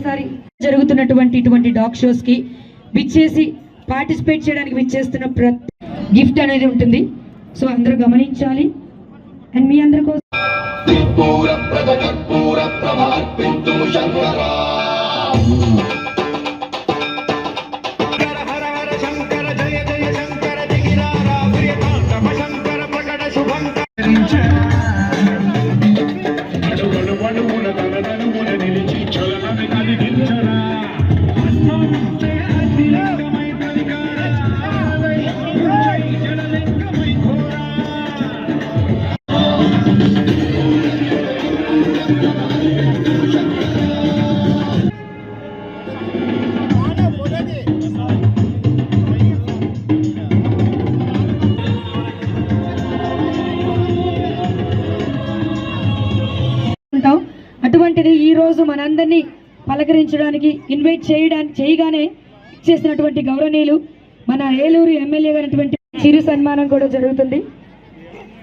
మరొకసారి జరుగుతున్నటువంటి ఇటువంటి డాగ్ షోస్ కి విచ్చేసి పార్టిసిపేట్ చేయడానికి విచ్చేస్తున్న ప్రతి గిఫ్ట్ అనేది ఉంటుంది. సో అందరూ గమనించాలి. అండ్ మీ అందరి కోసం అటువంటిది ఈ రోజు మనందరినీ పలకరించడానికి ఇన్వైట్ చేయగానే చేసినటువంటి గౌరవనీయులు మన ఏలూరు ఎమ్మెల్యే గారిటువంటి చిరు సన్మానం కూడా జరుగుతుంది.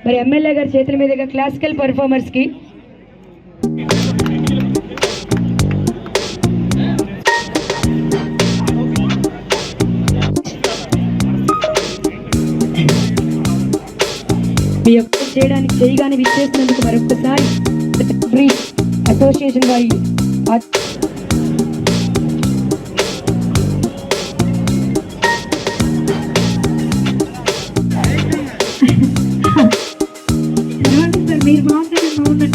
మరి ఎమ్మెల్యే గారి చేతుల మీదుగా క్లాసికల్ పర్ఫార్మర్స్ కి మీ యొక్క చేయగానే విచ్చేసినందుకు మరొకసారి అసోసియేషన్ వారి మీరు బాగుంటే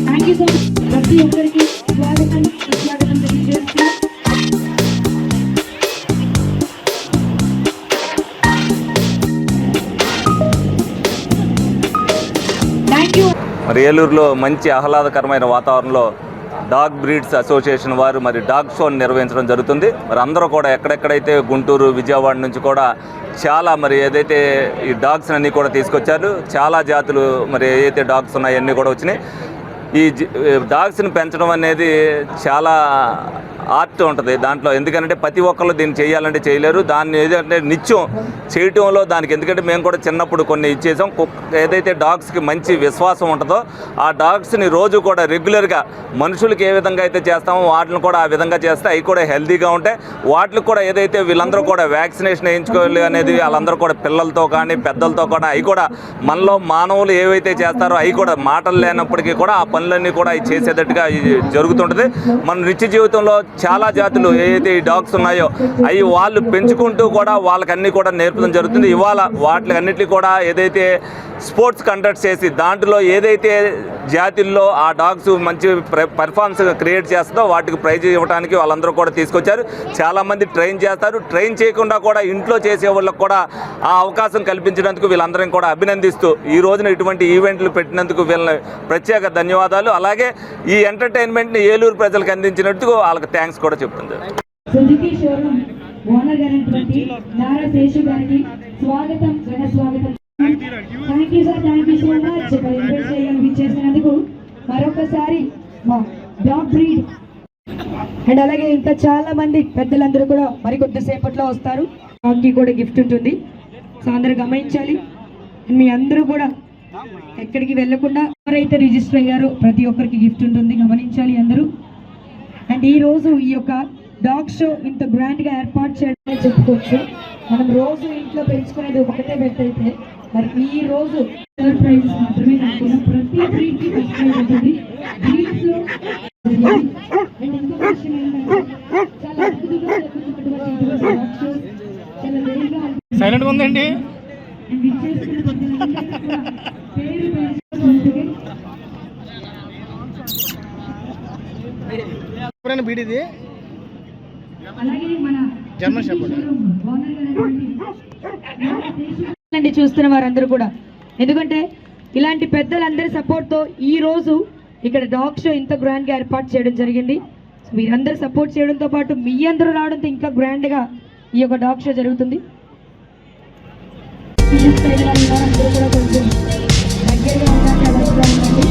థ్యాంక్ యూ సో మచ్. ప్రతి ఒక్కరికి స్వాగతం తెలియజేస్తున్నాం. మరి ఏలూరులో మంచి ఆహ్లాదకరమైన వాతావరణంలో డాగ్ బ్రీడ్స్ అసోసియేషన్ వారు మరి డాగ్ షోని నిర్వహించడం జరుగుతుంది. మరి అందరూ కూడా ఎక్కడెక్కడైతే గుంటూరు, విజయవాడ నుంచి కూడా చాలా మరి ఏదైతే ఈ డాగ్స్ అన్నీ కూడా తీసుకొచ్చారు. చాలా జాతులు మరి ఏదైతే డాగ్స్ ఉన్నాయో అన్నీ కూడా వచ్చినాయి. ఈ డాగ్స్ని పెంచడం అనేది చాలా ఆర్ట్ ఉంటుంది దాంట్లో. ఎందుకంటే ప్రతి ఒక్కళ్ళు దీన్ని చేయాలంటే చేయలేరు. దాన్ని ఏదంటే నిత్యం చేయటంలో దానికి, ఎందుకంటే మేము కూడా చిన్నప్పుడు కొన్ని ఇచ్చేసాం. ఏదైతే డాగ్స్కి మంచి విశ్వాసం ఉంటుందో ఆ డాగ్స్ని రోజు కూడా రెగ్యులర్గా మనుషులకి ఏ విధంగా అయితే చేస్తామో వాటిని కూడా ఆ విధంగా చేస్తే అవి కూడా హెల్తీగా ఉంటాయి. వాటికి కూడా ఏదైతే వీళ్ళందరూ కూడా వ్యాక్సినేషన్ వేయించుకోవాలి అనేది వాళ్ళందరూ కూడా పిల్లలతో కానీ పెద్దలతో కూడా అవి కూడా మనలో మానవులు ఏవైతే చేస్తారో అవి కూడా మాటలు లేనప్పటికీ కూడా ఆ పనులన్నీ కూడా చేసేటట్టుగా జరుగుతుంటుంది. మన నిత్య జీవితంలో చాలా జాతులు ఏదైతే ఈ డాగ్స్ ఉన్నాయో అవి వాళ్ళు పెంచుకుంటూ కూడా వాళ్ళకన్నీ కూడా నేర్పడం జరుగుతుంది. ఇవాళ వాటికన్నిటికీ కూడా ఏదైతే స్పోర్ట్స్ కండక్ట్ చేసి దాంట్లో ఏదైతే జాతుల్లో ఆ డాగ్స్ మంచి పర్ఫార్మెన్స్ క్రియేట్ చేస్తుందో వాటికి ప్రైజ్ ఇవ్వడానికి వాళ్ళందరూ కూడా తీసుకొచ్చారు. చాలామంది ట్రైన్ చేస్తారు. ట్రైన్ చేయకుండా కూడా ఇంట్లో చేసే వాళ్ళకు కూడా ఆ అవకాశం కల్పించినందుకు వీళ్ళందరం కూడా అభినందిస్తూ ఈ రోజున ఇటువంటి ఈవెంట్లు పెట్టినందుకు వీళ్ళని ప్రత్యేక ధన్యవాదాలు. అలాగే ఈ ఎంటర్టైన్మెంట్ని ఏలూరు ప్రజలకు అందించినందుకు వాళ్ళకి థ్యాంక్స్ కూడా చెప్తుంది. మరొకసారి డాగ్ బ్రీడ్ అండ్ అలాగే ఇంకా చాలా మంది పెద్దలందరూ కూడా మరికొద్దిసేపట్లో వస్తారు. డాగ్కి కూడా గిఫ్ట్ ఉంటుంది. సో అందరూ గమనించాలి. మీ అందరూ కూడా ఎక్కడికి వెళ్ళకుండా ఎవరైతే రిజిస్టర్ అయ్యారో ప్రతి ఒక్కరికి గిఫ్ట్ ఉంటుంది, గమనించాలి అందరూ. అండ్ ఈ రోజు ఈ యొక్క డాగ్ షో ఇంత గ్రాండ్గా ఏర్పాటు చేయడమే చెప్పుకోవచ్చు. మనం రోజు ఇంట్లో పెంచుకునేది ఒకటే బెట్ అయితే మరి ఈ రోజు థర్డ్ ప్రైజ్ మాత్రమే కాకుండా ప్రతి బ్రీడ్కి ఫస్ట్ ప్రైజ్ ఉంటుంది. బ్రీడ్స్లో అండ్ ఇంకొక విషయం ఏంటంటే చాలా అద్భుతంగా జరుగుతున్నటువంటి డాగ్ షో చాలా వేరుగా సైలెంట్గా ఉందండి. బీడిది చూస్తున్న వారందరూ కూడా, ఎందుకంటే ఇలాంటి పెద్దలందరి సపోర్ట్తో ఈ రోజు ఇక్కడ డాగ్ షో ఇంత గ్రాండ్గా ఏర్పాటు చేయడం జరిగింది. మీరందరూ సపోర్ట్ చేయడంతో పాటు మీ అందరూ రావడంతో ఇంకా గ్రాండ్గా ఈ యొక్క డాగ్ షో జరుగుతుంది. కూడా కొంచెం దగ్గరగా ఉండండి.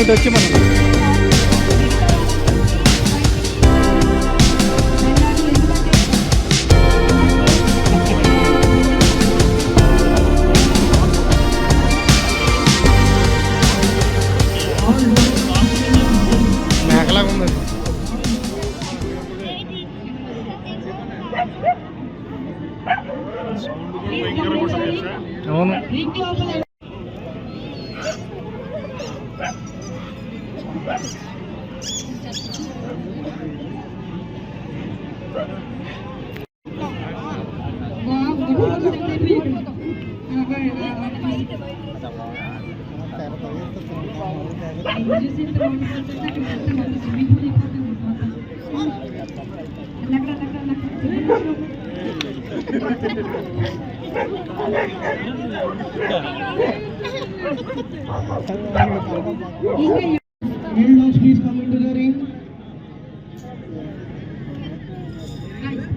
ఇటు వచ్చి మనం మేకలాగా ఉంది. అవును. Please come into the ring.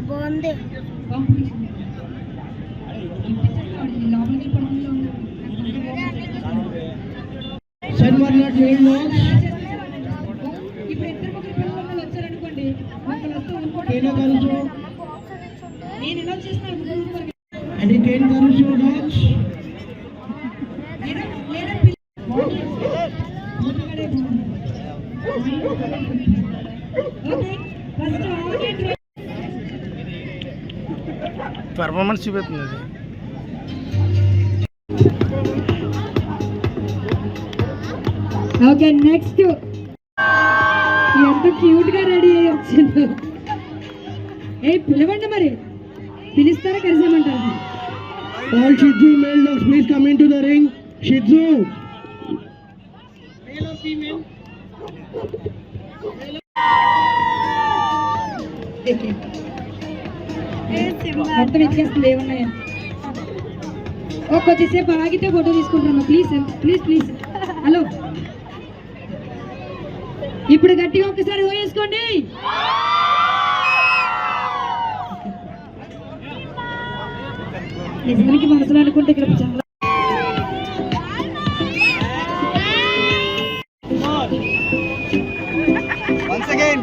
బాగుంది. Send one not main logs. Kena Caruso. And Ken Caruso dogs. Performance చూపిస్తుంది అది. ఓకే నెక్స్ట్ ఎంత క్యూట్ గా రెడీ అయ్యి వచ్చిండు. పిలవండి మరి, పిలుస్తారా కలిసామంటారు. All Shih Tzu male dogs, please come into the ring. Shih Tzu. Male or female? మొత్తం ఎక్కేస్తుంది ఏమున్నాయా. కొద్దిసేపు ఆగితే ఫోటో తీసుకుంటారమ్మా ప్లీజ్ ప్లీజ్ ప్లీజ్. హలో, ఇప్పుడు గట్టిగా ఒకసారి వేసుకోండి. నిజానికి మనసులో అనుకుంటే ఇక్కడ చాలా Once again.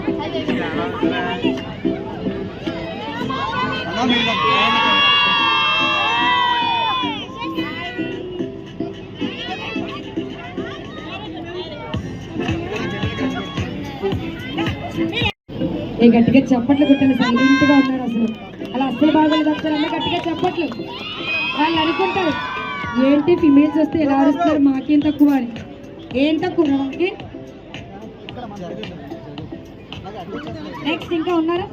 గట్టిగా చప్పట్లు కొట్టాలి. సైలెంట్ గా ఉన్నారు అసలు. అలా అస్సలు బాగోలేదు. అసలు గట్టిగా చప్పట్లు. వాళ్ళు అనుకుంటారు ఏంటి ఫిమేల్స్ వస్తే ఎలా అరుస్తారు, మాకేం తక్కువ అని. ఏం తక్కువ మనకి. నెక్స్ట్ ఇంకా ఉన్నారా?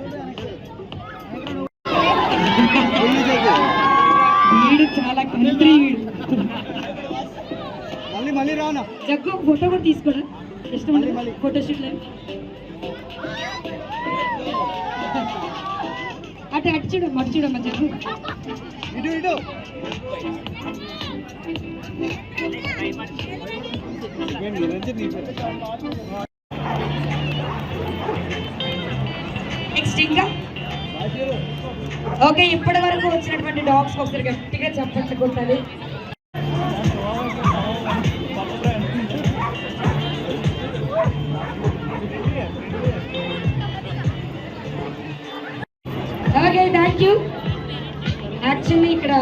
వీడు చాలా కంట్రీ వీడు. మళ్ళీ రానా జగ్గు ఫోటో కూడా తీసుకోరా ఇష్టం ఫోటో షూట్. అటు అటు చూడమ్మా, అటు చూడమ్మా జగ్గు. ఇటు నెక్స్ట్ ఇంకా ఓకే. ఇప్పటి వరకు వచ్చినటువంటి డాగ్స్ ఒకసారి గట్టిగా చప్పట్లు కొట్టాలి. Okay thank you. యాక్చువల్లీ ఇక్కడ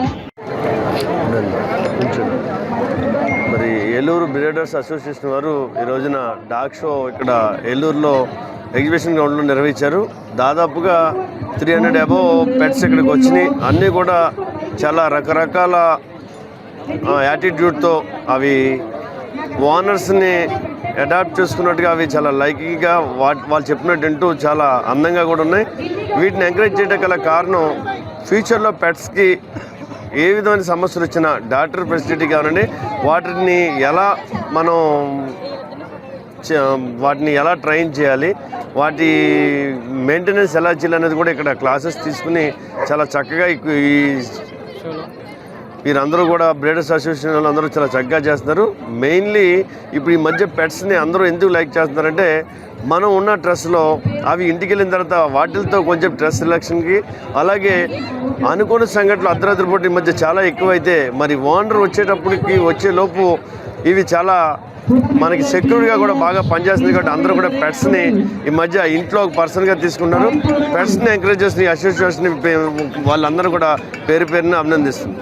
మరి ఏలూరు బ్రీడర్స్ అసోసియేషన్ వారు ఈ రోజున డాగ్ షో ఇక్కడ ఏలూరులో ఎగ్జిబిషన్ గ్రౌండ్లో నిర్వహించారు. దాదాపుగా 300 అబోవ్ పెట్స్ ఇక్కడికి వచ్చినాయి. అన్నీ కూడా చాలా రకరకాల యాటిట్యూడ్తో అవి ఓనర్స్ని అడాప్ట్ చేసుకున్నట్టుగా అవి చాలా లైకింగ్గా వాళ్ళు చెప్పినట్టు వింటూ చాలా అందంగా కూడా ఉన్నాయి. వీటిని ఎంకరేజ్ చేయడం గల కారణం ఫ్యూచర్లో పెట్స్కి ఏ విధమైన సమస్యలు వచ్చినా డాక్టర్ ఫెసిలిటీ కావాలండి, వాటిని ఎలా ట్రైన్ చేయాలి, వాటి మెయింటెనెన్స్ ఎలా చేయాలనేది కూడా ఇక్కడ క్లాసెస్ తీసుకుని చాలా చక్కగా వీరందరూ కూడా బ్రీడర్స్ అసోసియేషన్ వాళ్ళు అందరూ చాలా చక్కగా చేస్తున్నారు. మెయిన్లీ ఇప్పుడు ఈ మధ్య పెట్స్ని అందరూ ఎందుకు లైక్ చేస్తున్నారంటే, మనం ఉన్న డ్రెస్లో అవి ఇంటికి వెళ్ళిన తర్వాత వాటితో కొంచెం డ్రెస్ సెలక్షన్కి, అలాగే అనుకోని సంఘటనలు అర్ధరాత్రి పూట ఈ మధ్య చాలా ఎక్కువైతే మరి ఓనర్ వచ్చేటప్పటికి వచ్చే లోపు ఇవి చాలా మనకి సెక్యూర్గా కూడా బాగా పనిచేస్తుంది కాబట్టి అందరూ కూడా పెట్స్ని ఈ మధ్య ఇంట్లో ఒక పర్సన్గా తీసుకున్నారు. పెట్స్ని ఎంకరేజ్ చేసిన ఈ అసోసియేషన్ వాళ్ళందరూ కూడా పేరు పేరుని అభినందిస్తుంది.